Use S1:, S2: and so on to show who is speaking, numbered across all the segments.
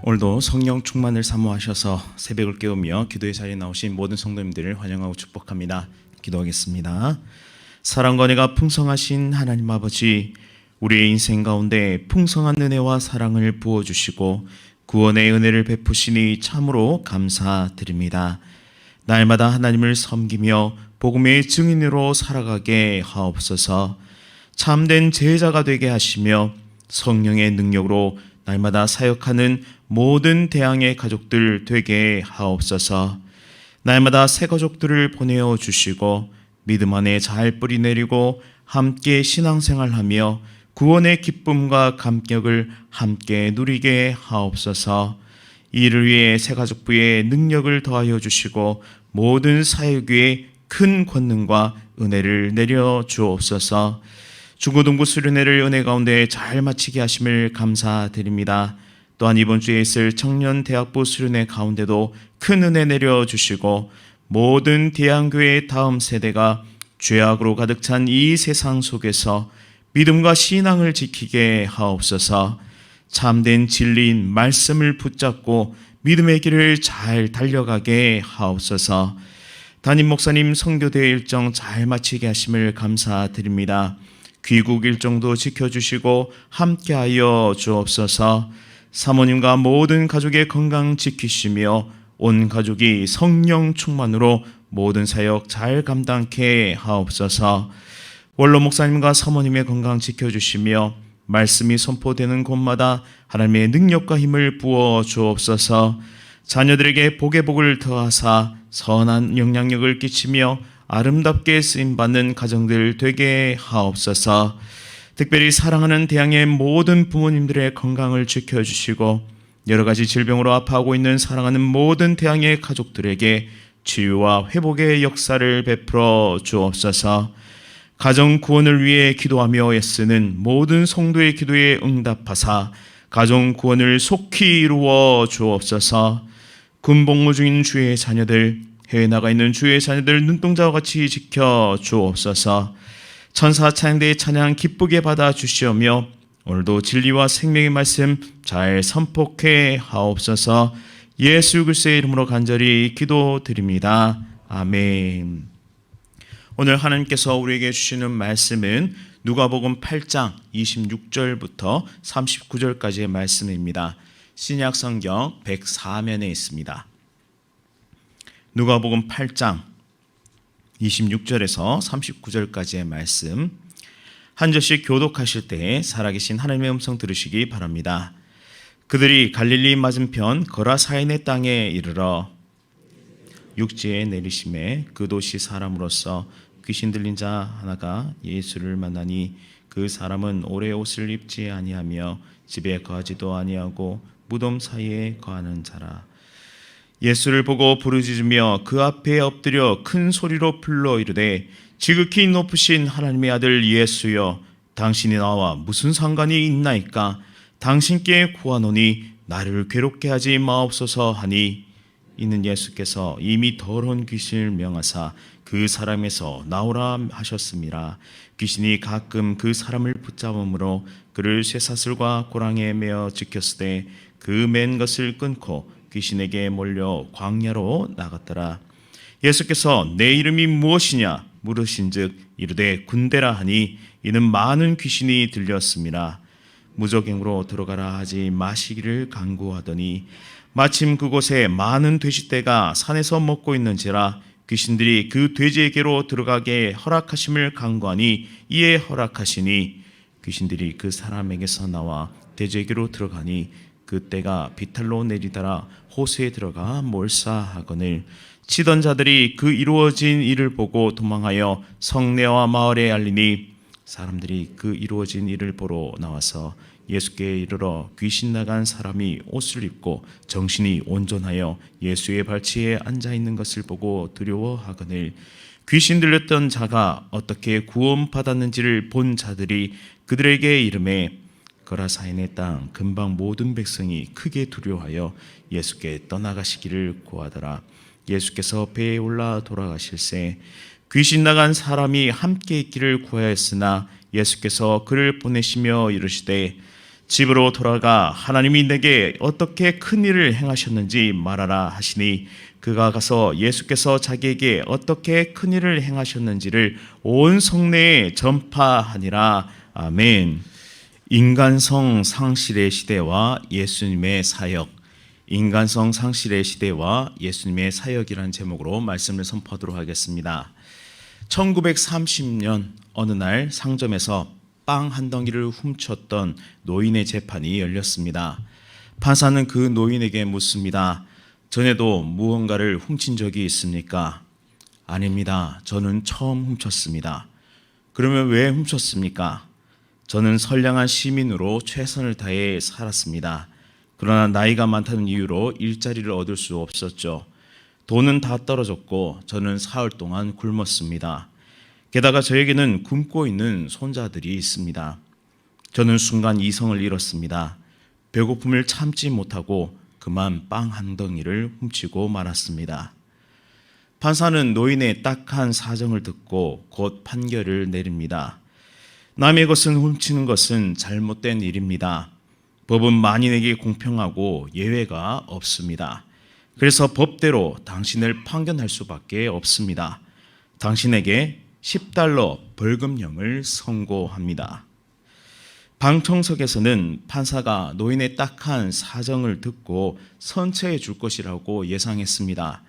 S1: 오늘도 성령 충만을 사모하셔서 새벽을 깨우며 기도의 자리에 나오신 모든 성도님들을 환영하고 축복합니다. 기도하겠습니다. 사랑과 은혜가 풍성하신 하나님 아버지, 우리의 인생 가운데 풍성한 은혜와 사랑을 부어주시고 구원의 은혜를 베푸시니 참으로 감사드립니다. 날마다 하나님을 섬기며 복음의 증인으로 살아가게 하옵소서. 참된 제자가 되게 하시며 성령의 능력으로 날마다 사역하는 모든 대항의 가족들 되게 하옵소서. 날마다 새 가족들을 보내어 주시고 믿음 안에 잘 뿌리 내리고 함께 신앙생활하며 구원의 기쁨과 감격을 함께 누리게 하옵소서. 이를 위해 새 가족부의 능력을 더하여 주시고 모든 사역 위에 큰 권능과 은혜를 내려 주옵소서. 중고등부 수련회를 은혜 가운데 잘 마치게 하심을 감사드립니다. 또한 이번 주에 있을 청년대학부 수련회 가운데도 큰 은혜 내려주시고 모든 대한교회의 다음 세대가 죄악으로 가득 찬 이 세상 속에서 믿음과 신앙을 지키게 하옵소서. 참된 진리인 말씀을 붙잡고 믿음의 길을 잘 달려가게 하옵소서. 담임 목사님 선교대회 일정 잘 마치게 하심을 감사드립니다. 귀국 일정도 지켜주시고 함께하여 주옵소서. 사모님과 모든 가족의 건강 지키시며 온 가족이 성령 충만으로 모든 사역 잘 감당케 하옵소서. 원로 목사님과 사모님의 건강 지켜주시며 말씀이 선포되는 곳마다 하나님의 능력과 힘을 부어 주옵소서. 자녀들에게 복의 복을 더하사 선한 영향력을 끼치며 아름답게 쓰임받는 가정들 되게 하옵소서. 특별히 사랑하는 대항의 모든 부모님들의 건강을 지켜주시고 여러 가지 질병으로 아파하고 있는 사랑하는 모든 대항의 가족들에게 치유와 회복의 역사를 베풀어 주옵소서. 가정 구원을 위해 기도하며 애쓰는 모든 성도의 기도에 응답하사 가정 구원을 속히 이루어 주옵소서. 군복무 중인 주의 자녀들, 해외 나가 있는 주의 자녀들 눈동자와 같이 지켜 주옵소서. 천사 찬양대의 찬양 기쁘게 받아 주시오며 오늘도 진리와 생명의 말씀 잘 선포해 하옵소서. 예수 그리스도의 이름으로 간절히 기도드립니다. 아멘. 오늘 하나님께서 우리에게 주시는 말씀은 누가복음 8장 26절부터 39절까지의 말씀입니다. 신약 성경 104면에 있습니다. 누가복음 8장 26절에서 39절까지의 말씀, 한 절씩 교독하실 때 살아계신 하나님의 음성 들으시기 바랍니다. 그들이 갈릴리 맞은편 거라사인의 땅에 이르러 육지에 내리심에 그 도시 사람으로서 귀신 들린 자 하나가 예수를 만나니 그 사람은 오래 옷을 입지 아니하며 집에 거하지도 아니하고 무덤 사이에 거하는 자라. 예수를 보고 부르짖으며 그 앞에 엎드려 큰 소리로 불러 이르되 지극히 높으신 하나님의 아들 예수여, 당신이 나와 무슨 상관이 있나이까? 당신께 구하노니 나를 괴롭게 하지 마옵소서 하니, 이는 예수께서 이미 더러운 귀신을 명하사 그 사람에서 나오라 하셨습니다. 귀신이 가끔 그 사람을 붙잡음으로 그를 쇠사슬과 고랑에 매어 지켰으되 그 맨 것을 끊고 귀신에게 몰려 광야로 나갔더라. 예수께서 내 이름이 무엇이냐 물으신즉 이르되 군대라 하니, 이는 많은 귀신이 들렸습니다. 무적행으로 들어가라 하지 마시기를 간구하더니 마침 그곳에 많은 돼지떼가 산에서 먹고 있는지라 귀신들이 그 돼지에게로 들어가게 허락하심을 간구하니 이에 허락하시니 귀신들이 그 사람에게서 나와 돼지에게로 들어가니 그 떼가 비탈로 내리다라 호수에 들어가 몰사하거늘 치던 자들이 그 이루어진 일을 보고 도망하여 성내와 마을에 알리니 사람들이 그 이루어진 일을 보러 나와서 예수께 이르러 귀신 나간 사람이 옷을 입고 정신이 온전하여 예수의 발치에 앉아 있는 것을 보고 두려워하거늘 귀신 들렸던 자가 어떻게 구원받았는지를 본 자들이 그들에게 이르매 거라사인의 땅 근방 모든 백성이 크게 두려워하여 예수께 떠나가시기를 구하더라. 예수께서 배에 올라 돌아가실새 귀신 나간 사람이 함께 있기를 구하였으나 예수께서 그를 보내시며 이르시되 집으로 돌아가 하나님이 내게 어떻게 큰 일을 행하셨는지 말하라 하시니 그가 가서 예수께서 자기에게 어떻게 큰 일을 행하셨는지를 온 성내에 전파하니라. 아멘. 인간성 상실의 시대와 예수님의 사역, 인간성 상실의 시대와 예수님의 사역이라는 제목으로 말씀을 선포하도록 하겠습니다. 1930년 어느 날 상점에서 빵 한 덩이를 훔쳤던 노인의 재판이 열렸습니다. 판사는 그 노인에게 묻습니다. 전에도 무언가를 훔친 적이 있습니까? 아닙니다. 저는 처음 훔쳤습니다. 그러면 왜 훔쳤습니까? 저는 선량한 시민으로 최선을 다해 살았습니다. 그러나 나이가 많다는 이유로 일자리를 얻을 수 없었죠. 돈은 다 떨어졌고 저는 사흘 동안 굶었습니다. 게다가 저에게는 굶고 있는 손자들이 있습니다. 저는 순간 이성을 잃었습니다. 배고픔을 참지 못하고 그만 빵 한 덩이를 훔치고 말았습니다. 판사는 노인의 딱한 사정을 듣고 곧 판결을 내립니다. 남의 것을 훔치는 것은 잘못된 일입니다. 법은 만인에게 공평하고 예외가 없습니다. 그래서 법대로 당신을 판결할 수밖에 없습니다. 당신에게 $10 벌금형을 선고합니다. 방청석에서는 판사가 노인의 딱한 사정을 듣고 선처해 줄 것이라고 예상했습니다.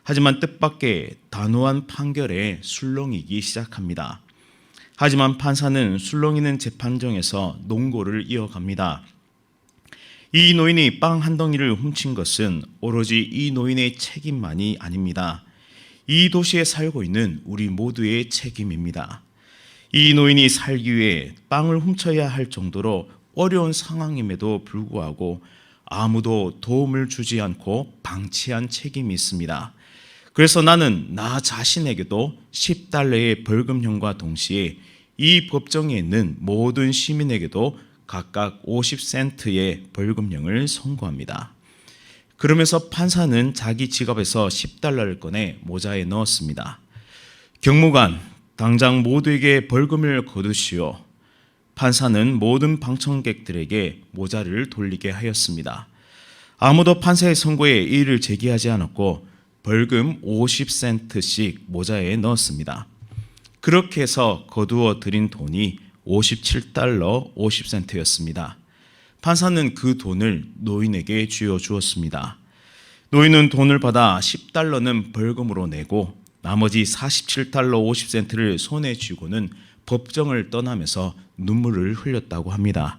S1: 하지만 뜻밖의 단호한 판결에 술렁이기 시작합니다. 하지만 판사는 술렁이는 재판정에서 논고를 이어갑니다. 이 노인이 빵 한 덩이를 훔친 것은 오로지 이 노인의 책임만이 아닙니다. 이 도시에 살고 있는 우리 모두의 책임입니다. 이 노인이 살기 위해 빵을 훔쳐야 할 정도로 어려운 상황임에도 불구하고 아무도 도움을 주지 않고 방치한 책임이 있습니다. 그래서 나는 나 자신에게도 $10의 벌금형과 동시에 이 법정에 있는 모든 시민에게도 각각 50센트의 벌금형을 선고합니다. 그러면서 판사는 자기 지갑에서 $10를 꺼내 모자에 넣었습니다. 경무관, 당장 모두에게 벌금을 거두시오. 판사는 모든 방청객들에게 모자를 돌리게 하였습니다. 아무도 판사의 선고에 이의를 제기하지 않았고 벌금 50센트씩 모자에 넣었습니다. 그렇게 해서 거두어 드린 돈이 $57 50센트였습니다. 판사는 그 돈을 노인에게 쥐어 주었습니다. 노인은 돈을 받아 $10는 벌금으로 내고 나머지 $47 50센트를 손에 쥐고는 법정을 떠나면서 눈물을 흘렸다고 합니다.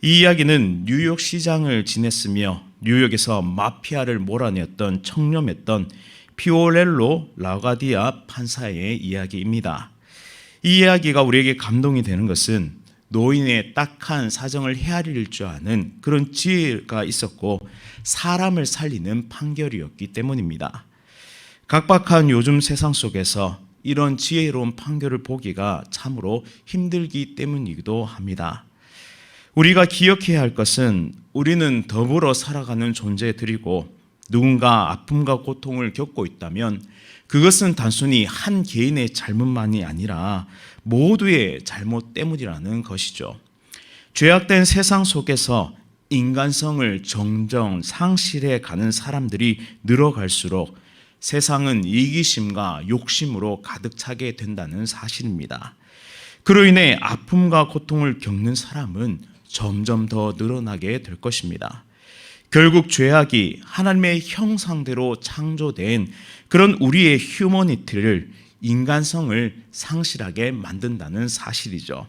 S1: 이 이야기는 뉴욕 시장을 지냈으며 뉴욕에서 마피아를 몰아냈던 청렴했던 피오렐로 라가디아 판사의 이야기입니다. 이 이야기가 우리에게 감동이 되는 것은 노인의 딱한 사정을 헤아릴 줄 아는 그런 지혜가 있었고 사람을 살리는 판결이었기 때문입니다. 각박한 요즘 세상 속에서 이런 지혜로운 판결을 보기가 참으로 힘들기 때문이기도 합니다. 우리가 기억해야 할 것은 우리는 더불어 살아가는 존재들이고 누군가 아픔과 고통을 겪고 있다면 그것은 단순히 한 개인의 잘못만이 아니라 모두의 잘못 때문이라는 것이죠. 죄악된 세상 속에서 인간성을 점점 상실해 가는 사람들이 늘어갈수록 세상은 이기심과 욕심으로 가득 차게 된다는 사실입니다. 그로 인해 아픔과 고통을 겪는 사람은 점점 더 늘어나게 될 것입니다. 결국 죄악이 하나님의 형상대로 창조된 그런 우리의 휴머니티를, 인간성을 상실하게 만든다는 사실이죠.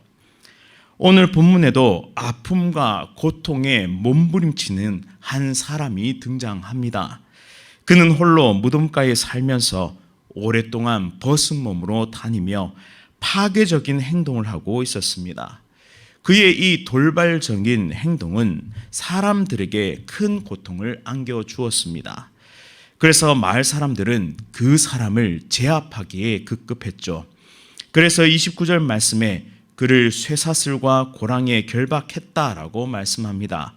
S1: 오늘 본문에도 아픔과 고통에 몸부림치는 한 사람이 등장합니다. 그는 홀로 무덤가에 살면서 오랫동안 벗은 몸으로 다니며 파괴적인 행동을 하고 있었습니다. 그의 이 돌발적인 행동은 사람들에게 큰 고통을 안겨주었습니다. 그래서 마을 사람들은 그 사람을 제압하기에 급급했죠. 그래서 29절 말씀에 그를 쇠사슬과 고랑에 결박했다라고 말씀합니다.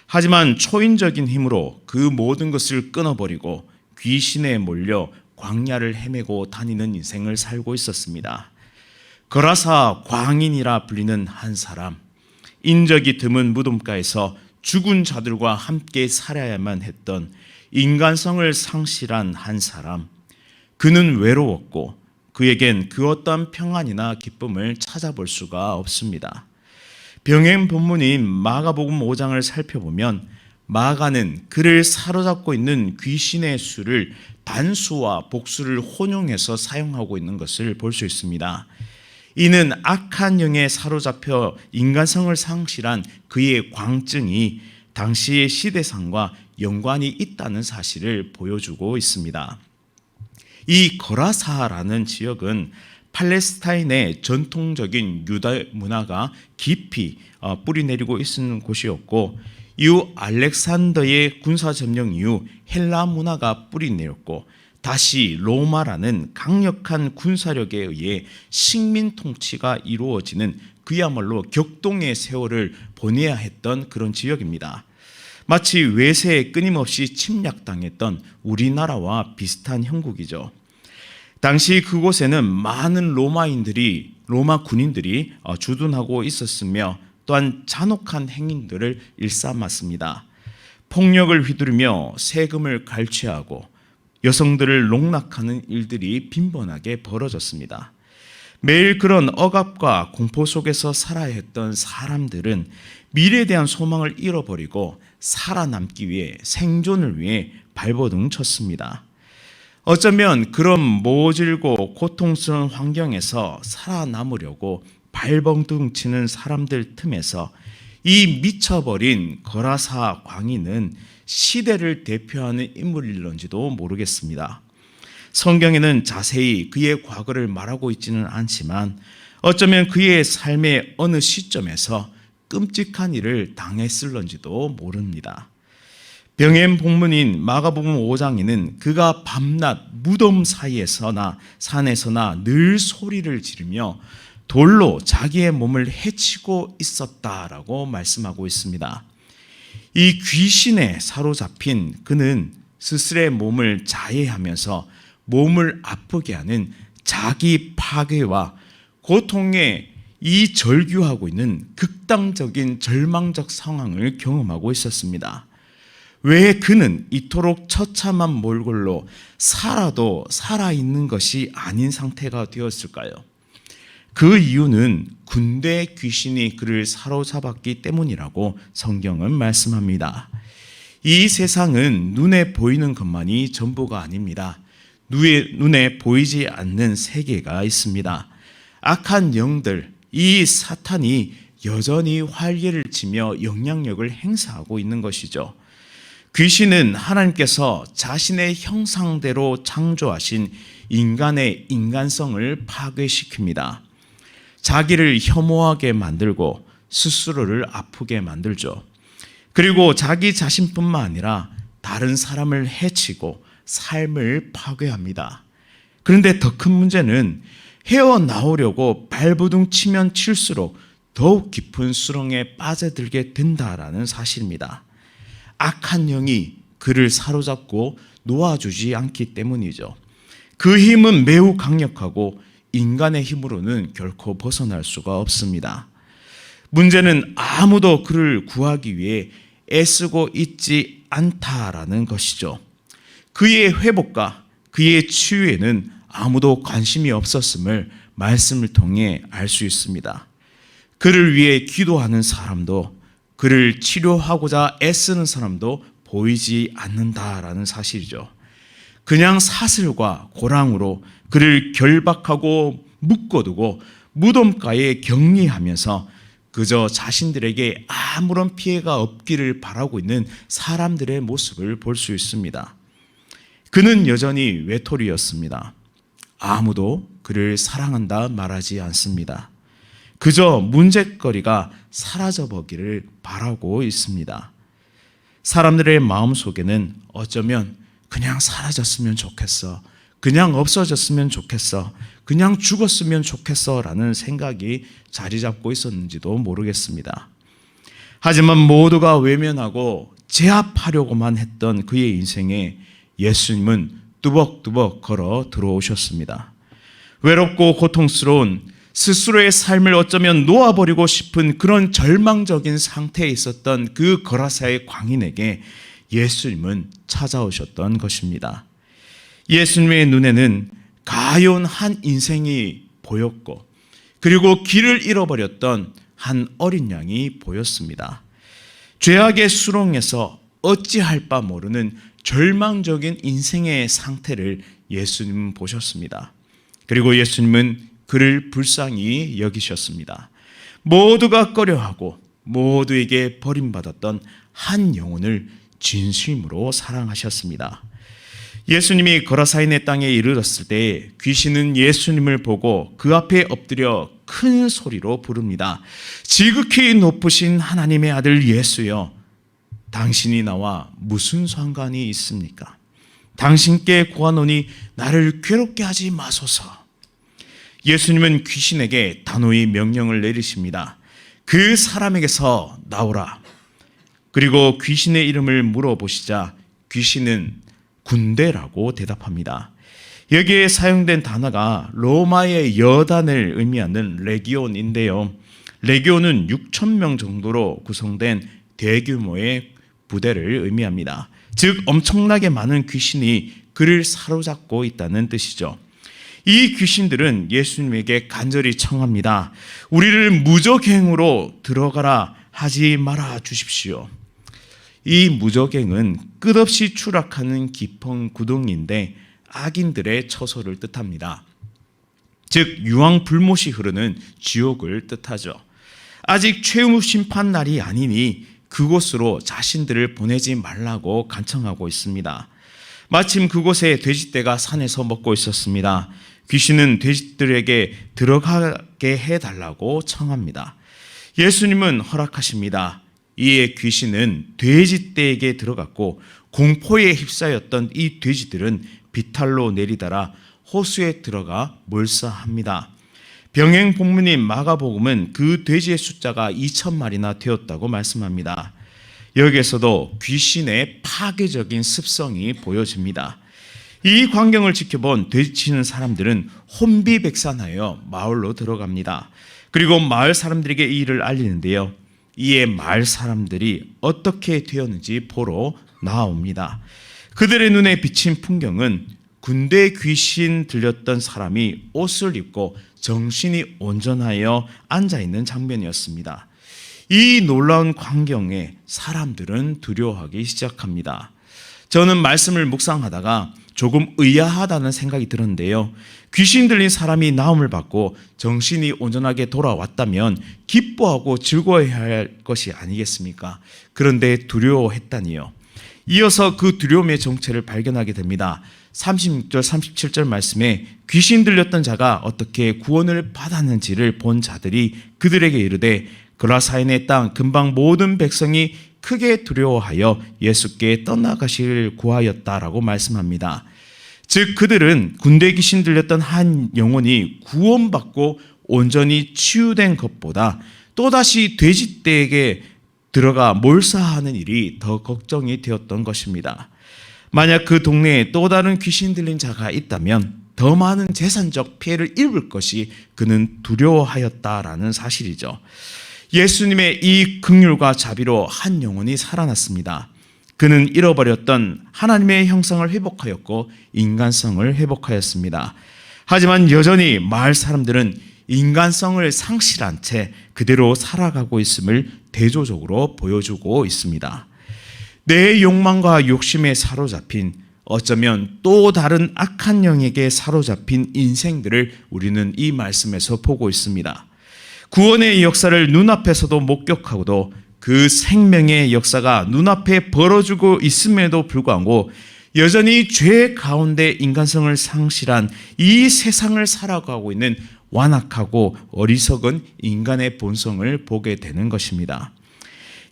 S1: 하지만 초인적인 힘으로 그 모든 것을 끊어버리고 귀신에 몰려 광야를 헤매고 다니는 인생을 살고 있었습니다. 거라사 광인이라 불리는 한 사람, 인적이 드문 무덤가에서 죽은 자들과 함께 살아야만 했던 인간성을 상실한 한 사람. 그는 외로웠고 그에겐 그 어떠한 평안이나 기쁨을 찾아볼 수가 없습니다. 병행 본문인 마가복음 5장을 살펴보면 마가는 그를 사로잡고 있는 귀신의 수를 단수와 복수를 혼용해서 사용하고 있는 것을 볼 수 있습니다. 이는 악한 영에 사로잡혀 인간성을 상실한 그의 광증이 당시의 시대상과 연관이 있다는 사실을 보여주고 있습니다. 이 거라사라는 지역은 팔레스타인의 전통적인 유다 문화가 깊이 뿌리내리고 있는 곳이었고, 이후 알렉산더의 군사 점령 이후 헬라 문화가 뿌리내렸고, 다시 로마라는 강력한 군사력에 의해 식민 통치가 이루어지는 그야말로 격동의 세월을 보내야 했던 그런 지역입니다. 마치 외세에 끊임없이 침략당했던 우리나라와 비슷한 형국이죠. 당시 그곳에는 많은 로마 군인들이 주둔하고 있었으며 또한 잔혹한 행위들을 일삼았습니다. 폭력을 휘두르며 세금을 갈취하고 여성들을 농락하는 일들이 빈번하게 벌어졌습니다. 매일 그런 억압과 공포 속에서 살아야 했던 사람들은 미래에 대한 소망을 잃어버리고 살아남기 위해, 생존을 위해 발버둥 쳤습니다. 어쩌면 그런 모질고 고통스러운 환경에서 살아남으려고 발버둥 치는 사람들 틈에서 이 미쳐버린 거라사 광인은 시대를 대표하는 인물일런지도 모르겠습니다. 성경에는 자세히 그의 과거를 말하고 있지는 않지만 어쩌면 그의 삶의 어느 시점에서 끔찍한 일을 당했을런지도 모릅니다. 병행 본문인 마가복음 5장에는 그가 밤낮 무덤 사이에서나 산에서나 늘 소리를 지르며 돌로 자기의 몸을 해치고 있었다라고 말씀하고 있습니다. 이 귀신에 사로잡힌 그는 스스로의 몸을 자해하면서 몸을 아프게 하는 자기 파괴와 고통에 이 절규하고 있는 극단적인 절망적 상황을 경험하고 있었습니다. 왜 그는 이토록 처참한 몰골로 살아도 살아있는 것이 아닌 상태가 되었을까요? 그 이유는 군대 귀신이 그를 사로잡았기 때문이라고 성경은 말씀합니다. 이 세상은 눈에 보이는 것만이 전부가 아닙니다. 눈에 보이지 않는 세계가 있습니다. 악한 영들, 이 사탄이 여전히 활개를 치며 영향력을 행사하고 있는 것이죠. 귀신은 하나님께서 자신의 형상대로 창조하신 인간의 인간성을 파괴시킵니다. 자기를 혐오하게 만들고 스스로를 아프게 만들죠. 그리고 자기 자신뿐만 아니라 다른 사람을 해치고 삶을 파괴합니다. 그런데 더 큰 문제는 헤어나오려고 발버둥 치면 칠수록 더욱 깊은 수렁에 빠져들게 된다라는 사실입니다. 악한 영이 그를 사로잡고 놓아주지 않기 때문이죠. 그 힘은 매우 강력하고 인간의 힘으로는 결코 벗어날 수가 없습니다. 문제는 아무도 그를 구하기 위해 애쓰고 있지 않다라는 것이죠. 그의 회복과 그의 치유에는 아무도 관심이 없었음을 말씀을 통해 알 수 있습니다. 그를 위해 기도하는 사람도, 그를 치료하고자 애쓰는 사람도 보이지 않는다라는 사실이죠. 그냥 사슬과 고랑으로 그를 결박하고 묶어두고 무덤가에 격리하면서 그저 자신들에게 아무런 피해가 없기를 바라고 있는 사람들의 모습을 볼 수 있습니다. 그는 여전히 외톨이였습니다. 아무도 그를 사랑한다 말하지 않습니다. 그저 문제거리가 사라져버기를 바라고 있습니다. 사람들의 마음속에는 어쩌면 그냥 사라졌으면 좋겠어, 그냥 없어졌으면 좋겠어, 그냥 죽었으면 좋겠어 라는 생각이 자리 잡고 있었는지도 모르겠습니다. 하지만 모두가 외면하고 제압하려고만 했던 그의 인생에 예수님은 뚜벅뚜벅 걸어 들어오셨습니다. 외롭고 고통스러운 스스로의 삶을 어쩌면 놓아버리고 싶은 그런 절망적인 상태에 있었던 그 거라사의 광인에게 예수님은 찾아오셨던 것입니다. 예수님의 눈에는 가여운 한 인생이 보였고, 그리고 길을 잃어버렸던 한 어린 양이 보였습니다. 죄악의 수렁에서 어찌할 바 모르는 절망적인 인생의 상태를 예수님은 보셨습니다. 그리고 예수님은 그를 불쌍히 여기셨습니다. 모두가 꺼려하고 모두에게 버림받았던 한 영혼을 진심으로 사랑하셨습니다. 예수님이 거라사인의 땅에 이르렀을 때 귀신은 예수님을 보고 그 앞에 엎드려 큰 소리로 부릅니다. 지극히 높으신 하나님의 아들 예수여, 당신이 나와 무슨 상관이 있습니까? 당신께 구하노니 나를 괴롭게 하지 마소서. 예수님은 귀신에게 단호히 명령을 내리십니다. 그 사람에게서 나오라. 그리고 귀신의 이름을 물어보시자 귀신은 군대라고 대답합니다. 여기에 사용된 단어가 로마의 여단을 의미하는 레기온인데요. 레기온은 6,000명 정도로 구성된 대규모의 부대를 의미합니다. 즉 엄청나게 많은 귀신이 그를 사로잡고 있다는 뜻이죠. 이 귀신들은 예수님에게 간절히 청합니다. 우리를 무적행으로 들어가라 하지 말아 주십시오. 이 무적행은 끝없이 추락하는 깊은 구덩이인데 악인들의 처소를 뜻합니다. 즉 유황불못이 흐르는 지옥을 뜻하죠. 아직 최후 심판 날이 아니니 그곳으로 자신들을 보내지 말라고 간청하고 있습니다. 마침 그곳에 돼지떼가 산에서 먹고 있었습니다. 귀신은 돼지들에게 들어가게 해달라고 청합니다. 예수님은 허락하십니다. 이에 귀신은 돼지떼에게 들어갔고 공포에 휩싸였던 이 돼지들은 비탈로 내리달아 호수에 들어가 몰사합니다. 병행 본문인 마가복음은 그 돼지의 숫자가 2,000마리나 되었다고 말씀합니다. 여기에서도 귀신의 파괴적인 습성이 보여집니다. 이 광경을 지켜본 돼지치는 사람들은 혼비백산하여 마을로 들어갑니다. 그리고 마을 사람들에게 이 일을 알리는데요. 이에 마을 사람들이 어떻게 되었는지 보러 나옵니다. 그들의 눈에 비친 풍경은 군대 귀신 들렸던 사람이 옷을 입고 정신이 온전하여 앉아있는 장면이었습니다. 이 놀라운 광경에 사람들은 두려워하기 시작합니다. 저는 말씀을 묵상하다가 조금 의아하다는 생각이 들었는데요. 귀신 들린 사람이 나음을 받고 정신이 온전하게 돌아왔다면 기뻐하고 즐거워해야 할 것이 아니겠습니까? 그런데 두려워했다니요. 이어서 그 두려움의 정체를 발견하게 됩니다. 36절 37절 말씀에 귀신 들렸던 자가 어떻게 구원을 받았는지를 본 자들이 그들에게 이르되 거라사인의 땅 근방 모든 백성이 크게 두려워하여 예수께 떠나가시기를 구하였다라고 말씀합니다. 즉 그들은 군대 귀신 들렸던 한 영혼이 구원받고 온전히 치유된 것보다 또다시 돼지떼에게 들어가 몰사하는 일이 더 걱정이 되었던 것입니다. 만약 그 동네에 또 다른 귀신 들린 자가 있다면 더 많은 재산적 피해를 입을 것이 그는 두려워하였다라는 사실이죠. 예수님의 이 긍휼과 자비로 한 영혼이 살아났습니다. 그는 잃어버렸던 하나님의 형상을 회복하였고 인간성을 회복하였습니다. 하지만 여전히 마을 사람들은 인간성을 상실한 채 그대로 살아가고 있음을 대조적으로 보여주고 있습니다. 내 욕망과 욕심에 사로잡힌, 어쩌면 또 다른 악한 영에게 사로잡힌 인생들을 우리는 이 말씀에서 보고 있습니다. 구원의 역사를 눈앞에서도 목격하고도 그 생명의 역사가 눈앞에 벌어지고 있음에도 불구하고 여전히 죄 가운데 인간성을 상실한 이 세상을 살아가고 있는 완악하고 어리석은 인간의 본성을 보게 되는 것입니다.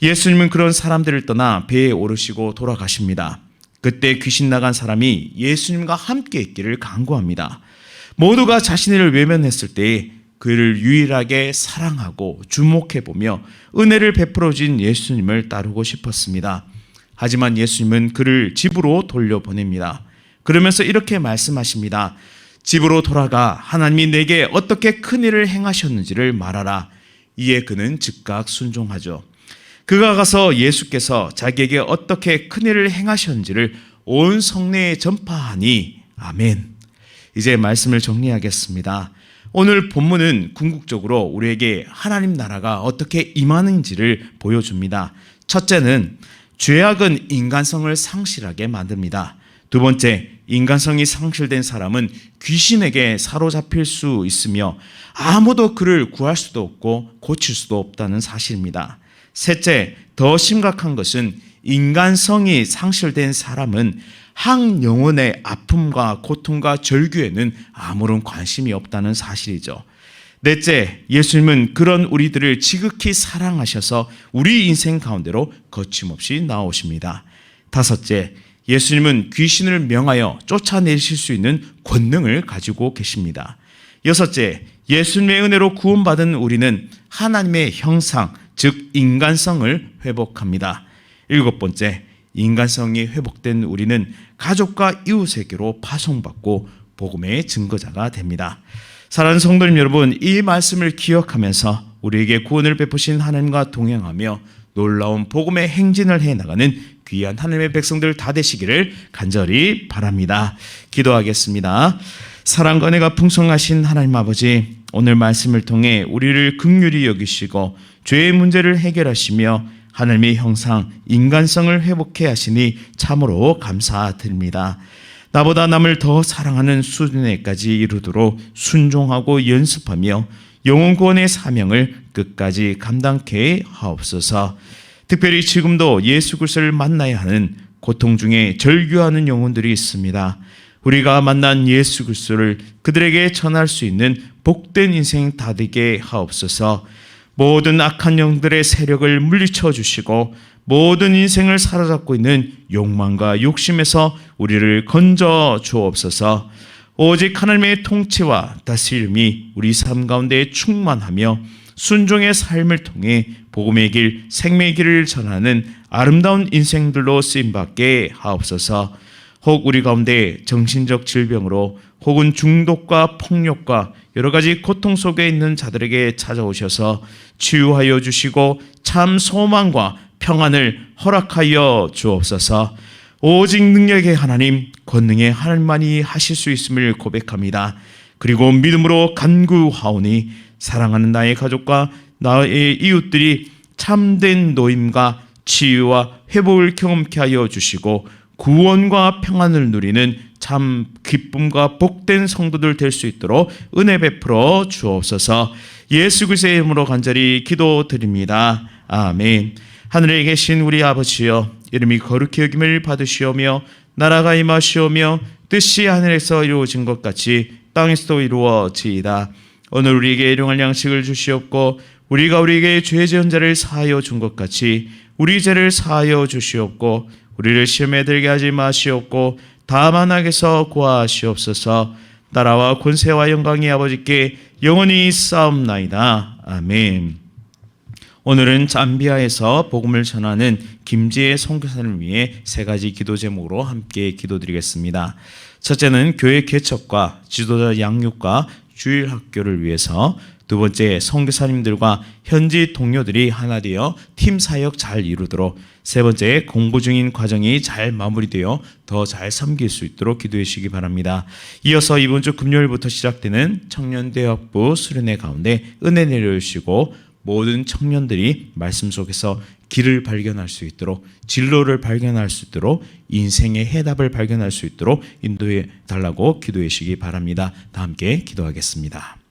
S1: 예수님은 그런 사람들을 떠나 배에 오르시고 돌아가십니다. 그때 귀신 나간 사람이 예수님과 함께 있기를 간구합니다. 모두가 자신을 외면했을 때 그를 유일하게 사랑하고 주목해보며 은혜를 베풀어준 예수님을 따르고 싶었습니다. 하지만 예수님은 그를 집으로 돌려보냅니다. 그러면서 이렇게 말씀하십니다. 집으로 돌아가 하나님이 내게 어떻게 큰 일을 행하셨는지를 말하라. 이에 그는 즉각 순종하죠. 그가 가서 예수께서 자기에게 어떻게 큰 일을 행하셨는지를 온 성내에 전파하니. 아멘. 이제 말씀을 정리하겠습니다. 오늘 본문은 궁극적으로 우리에게 하나님 나라가 어떻게 임하는지를 보여줍니다. 첫째는 죄악은 인간성을 상실하게 만듭니다. 두 번째, 인간성이 상실된 사람은 귀신에게 사로잡힐 수 있으며 아무도 그를 구할 수도 없고 고칠 수도 없다는 사실입니다. 셋째, 더 심각한 것은 인간성이 상실된 사람은 항영혼의 아픔과 고통과 절규에는 아무런 관심이 없다는 사실이죠. 넷째, 예수님은 그런 우리들을 지극히 사랑하셔서 우리 인생 가운데로 거침없이 나오십니다. 다섯째, 예수님은 귀신을 명하여 쫓아내실 수 있는 권능을 가지고 계십니다. 여섯째, 예수님의 은혜로 구원받은 우리는 하나님의 형상, 즉 인간성을 회복합니다. 일곱 번째, 인간성이 회복된 우리는 가족과 이웃에게로 파송받고 복음의 증거자가 됩니다. 사랑하는 성도님 여러분, 이 말씀을 기억하면서 우리에게 구원을 베푸신 하나님과 동행하며 놀라운 복음의 행진을 해나가는 귀한 하나님의 백성들 다 되시기를 간절히 바랍니다. 기도하겠습니다. 사랑과 은혜가 풍성하신 하나님 아버지, 오늘 말씀을 통해 우리를 긍휼히 여기시고 죄의 문제를 해결하시며 하나님의 형상, 인간성을 회복해 하시니 참으로 감사드립니다. 나보다 남을 더 사랑하는 수준에까지 이르도록 순종하고 연습하며 영혼 구원의 사명을 끝까지 감당케 하옵소서. 특별히 지금도 예수 그리스도를 만나야 하는 고통 중에 절규하는 영혼들이 있습니다. 우리가 만난 예수 그리스도를 그들에게 전할 수 있는 복된 인생 다 되게 하옵소서. 모든 악한 영들의 세력을 물리쳐 주시고 모든 인생을 사로잡고 있는 욕망과 욕심에서 우리를 건져 주옵소서. 오직 하나님의 통치와 다스림이 우리 삶 가운데 충만하며 순종의 삶을 통해 복음의 길, 생명의 길을 전하는 아름다운 인생들로 쓰임받게 하옵소서. 혹 우리 가운데 정신적 질병으로 혹은 중독과 폭력과 여러 가지 고통 속에 있는 자들에게 찾아오셔서 치유하여 주시고 참 소망과 평안을 허락하여 주옵소서. 오직 능력의 하나님, 권능의 하나님만이 하실 수 있음을 고백합니다. 그리고 믿음으로 간구하오니 사랑하는 나의 가족과 나의 이웃들이 참된 노임과 치유와 회복을 경험케 하여 주시고 구원과 평안을 누리는 참 기쁨과 복된 성도들 될 수 있도록 은혜 베풀어 주옵소서. 예수 그리스도의 이름으로 간절히 기도드립니다. 아멘. 하늘에 계신 우리 아버지여, 이름이 거룩히 여김을 받으시오며 나라가 임하시오며 뜻이 하늘에서 이루어진 것 같이 땅에서도 이루어지이다. 오늘 우리에게 일용할 양식을 주시옵고 우리가 우리에게 죄 지은 자를 사하여 준 것 같이 우리 죄를 사하여 주시옵고 우리를 시험에 들게 하지 마시옵고 다만 악에서 구하시옵소서. 나라와 권세와 영광이 아버지께 영원히 싸움나이다. 아멘. 오늘은 잠비아에서 복음을 전하는 김지혜 선교사를 위해 세 가지 기도 제목으로 함께 기도드리겠습니다. 첫째는 교회 개척과 지도자 양육과 주일 학교를 위해서, 두 번째 선교사님들과 현지 동료들이 하나 되어 팀 사역 잘 이루도록, 세 번째 공부 중인 과정이 잘 마무리되어 더 잘 섬길 수 있도록 기도해 주시기 바랍니다. 이어서 이번 주 금요일부터 시작되는 청년대학부 수련회 가운데 은혜 내려주시고 모든 청년들이 말씀 속에서 길을 발견할 수 있도록, 진로를 발견할 수 있도록, 인생의 해답을 발견할 수 있도록 인도해 달라고 기도해 주시기 바랍니다. 다 함께 기도하겠습니다.